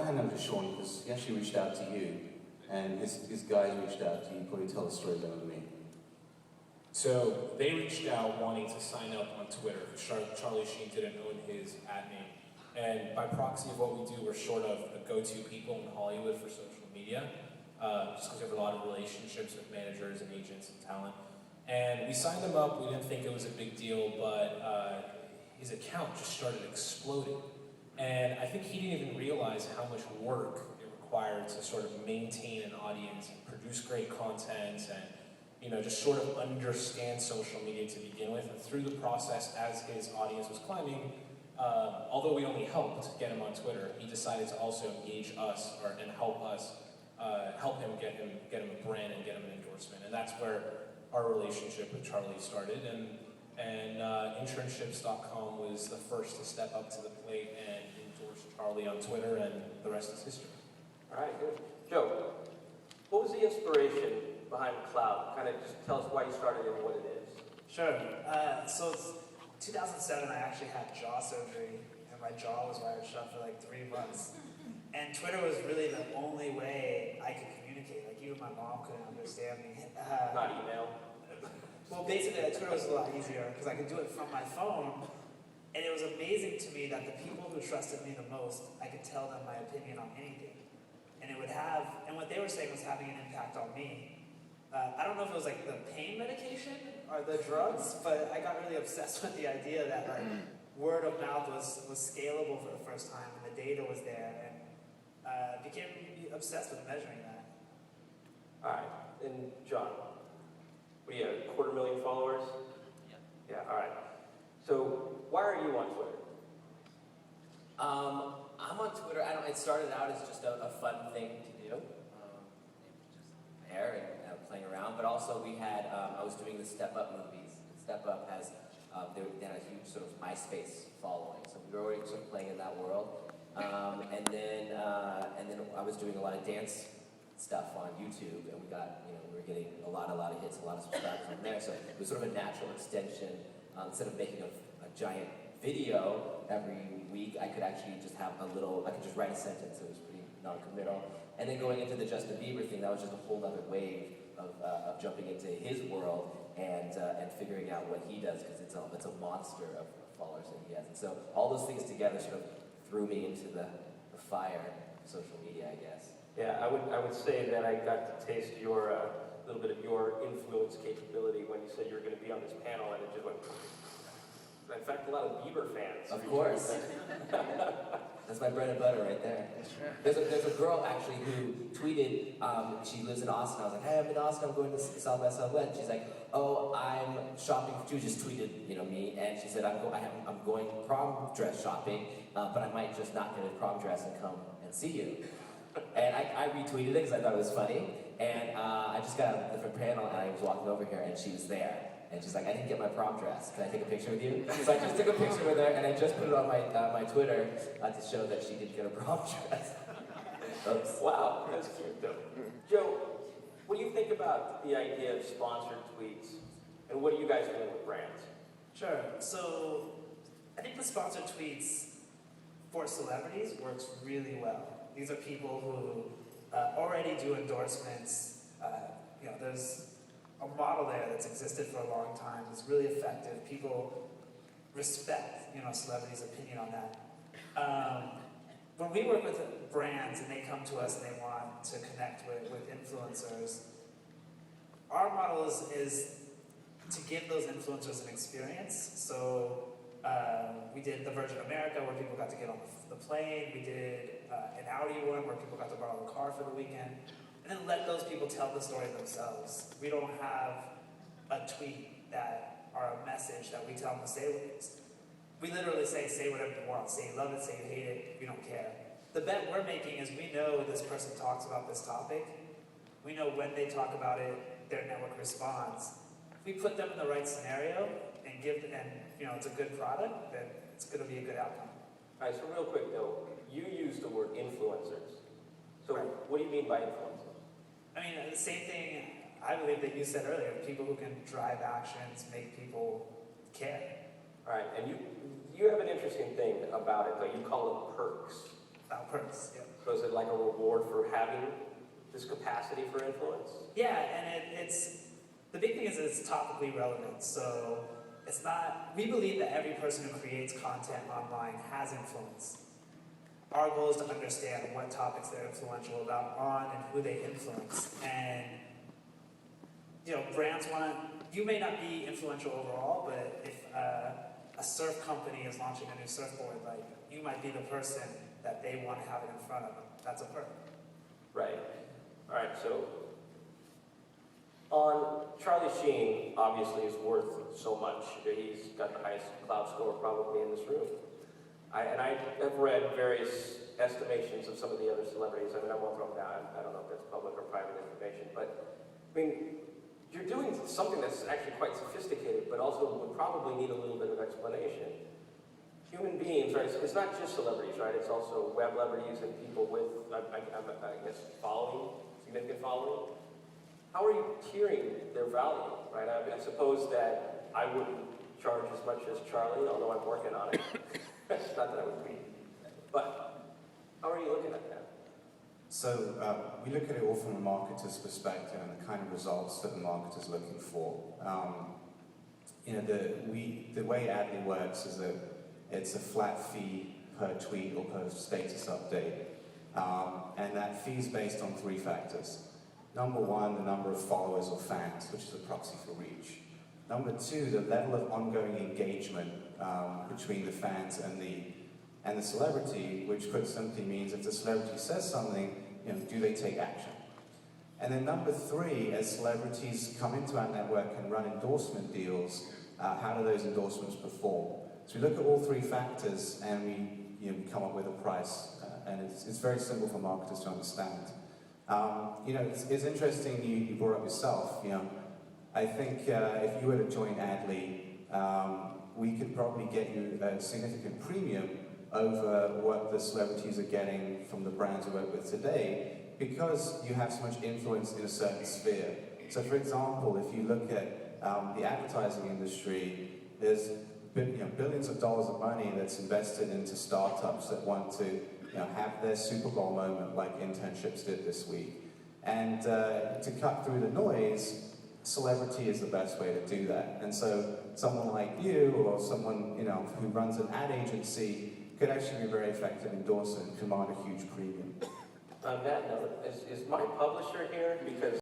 hand over to Sean because he actually reached out to you, and his guys reached out to you. Probably tell the story better than me. So they reached out wanting to sign up on Twitter. Charlie Sheen didn't own his ad name. And by proxy of what we do, we're sort of the go-to people in Hollywood for social media, just because we have a lot of relationships with managers and agents and talent. And we signed him up. We didn't think it was a big deal, but his account just started exploding. And I think he didn't even realize how much work it required to sort of maintain an audience and produce great content and just sort of understand social media to begin with. And through the process, as his audience was climbing, although we only helped get him on Twitter, he decided to also engage us and help us, help him get him a brand and get him an endorsement. And that's where our relationship with Charlie started. And internships.com was the first to step up to the plate and endorse Charlie on Twitter, and the rest is history. All right, good. Joe, what was the inspiration behind Klout? Kind of just tell us why you started it and what it is. Sure. So 2007, I actually had jaw surgery, and my jaw was wired shut for like 3 months. And Twitter was really the only way I could communicate. Like, even my mom couldn't understand me. Not email? Well, basically, Twitter was a lot easier because I could do it from my phone. And it was amazing to me that the people who trusted me the most, I could tell them my opinion on anything. And it would have, and what they were saying was having an impact on me. I don't know if it was like the pain medication or the drugs, but I got really obsessed with the idea that like word of mouth was scalable for the first time, and the data was there, and became obsessed with measuring that. All right, and John, what do you have, 250,000 followers? Yeah, all right. So why are you on Twitter? I'm on Twitter. It started out as just a fun thing to do, just there and playing around. But also we had, I was doing the Step Up movies. Step Up has, they had a huge sort of MySpace following, so we were already sort of playing in that world. And then I was doing a lot of dance stuff on YouTube, and we got, we were getting a lot of hits, a lot of subscribers on there. So it was sort of a natural extension. Instead of making a giant video every week, I could actually just have I could just write a sentence. It was pretty non-committal. And then going into the Justin Bieber thing, that was just a whole other wave of jumping into his world and figuring out what he does, because it's a monster of followers that he has. And so all those things together sort of threw me into the fire of social media, I guess. Yeah, I would say that I got to taste your little bit of your influence capability when you said you were going to be on this panel, and it just went. In fact, a lot of Bieber fans. Of course. That's my bread and butter right there. There's a girl actually who tweeted, she lives in Austin. I was like, hey, I'm in Austin, I'm going to South by Southwest. She's like, oh, I'm shopping. She just tweeted, me, and she said, I'm going prom dress shopping, but I might just not get a prom dress and come and see you. And I retweeted it because I thought it was funny, and I just got a different panel, and I was walking over here, and she was there. And she's like, I didn't get my prom dress. Can I take a picture with you? So I just took a picture with her, and I just put it on my Twitter to show that she didn't get a prom dress. Oops. Wow, that's cute though. Joe, what do you think about the idea of sponsored tweets? And what are you guys doing with brands? Sure. So I think the sponsored tweets for celebrities works really well. These are people who already do endorsements. There's a model there that's existed for a long time. It's really effective. People respect, celebrities' opinion on that. When we work with brands and they come to us and they want to connect with influencers, our model is to give those influencers an experience. So we did the Virgin America where people got to get on the plane. We did an Audi one where people got to borrow the car for the weekend. And then let those people tell the story themselves. We don't have a tweet or a message that we tell them to say what it is. We literally say whatever you want. Say you love it, say you hate it, we don't care. The bet we're making is we know this person talks about this topic. We know when they talk about it, their network responds. If we put them in the right scenario and it's a good product, then it's going to be a good outcome. All right, so real quick though, you use the word influencers. So Right. What do you mean by influencers? I mean, the same thing I believe that you said earlier, people who can drive actions, make people care. All right, and you have an interesting thing about it, though. You call it perks. Perks, yeah. So is it like a reward for having this capacity for influence? Yeah, and the big thing is it's topically relevant. So it's not, we believe that every person who creates content online has influence. Our goal is to understand what topics they're influential about on and who they influence. And, brands you may not be influential overall, but if a surf company is launching a new surfboard, like, you might be the person that they want to have it in front of them. That's a perk. Right. All right, so on Charlie Sheen, obviously, is worth so much. He's got the highest Klout score probably in this room. I have read various estimations of some of the other celebrities. I won't throw them down. I don't know if that's public or private information, but you're doing something that's actually quite sophisticated, but also would probably need a little bit of explanation. Human beings, right? It's not just celebrities, right? It's also web celebrities and people with, I guess, significant following. How are you tiering their value, right? I suppose that I wouldn't charge as much as Charlie, although I'm working on it. Not that I would be. But how are you looking at that? So we look at it all from a marketer's perspective and the kind of results that the marketer's looking for. The way Adly works is that it's a flat fee per tweet or per status update. And that fee is based on 3 factors. Number 1, the number of followers or fans, which is a proxy for reach. Number 2, the level of ongoing engagement between the fans and the celebrity, which put simply means if the celebrity says something, do they take action? And then number 3, as celebrities come into our network and run endorsement deals, how do those endorsements perform? So we look at all 3 factors and we come up with a price, and it's very simple for marketers to understand. It's interesting you brought up yourself. I think if you were to join Adly, we could probably get you a significant premium over what the celebrities are getting from the brands we work with today, because you have so much influence in a certain sphere. So for example, if you look at the advertising industry, there's billions of dollars of money that's invested into startups that want to have their Super Bowl moment like internships did this week. And to cut through the noise, celebrity is the best way to do that. And so someone like you or someone who runs an ad agency could actually be very effective endorsement and command a huge premium. On that note, is my publisher here? Because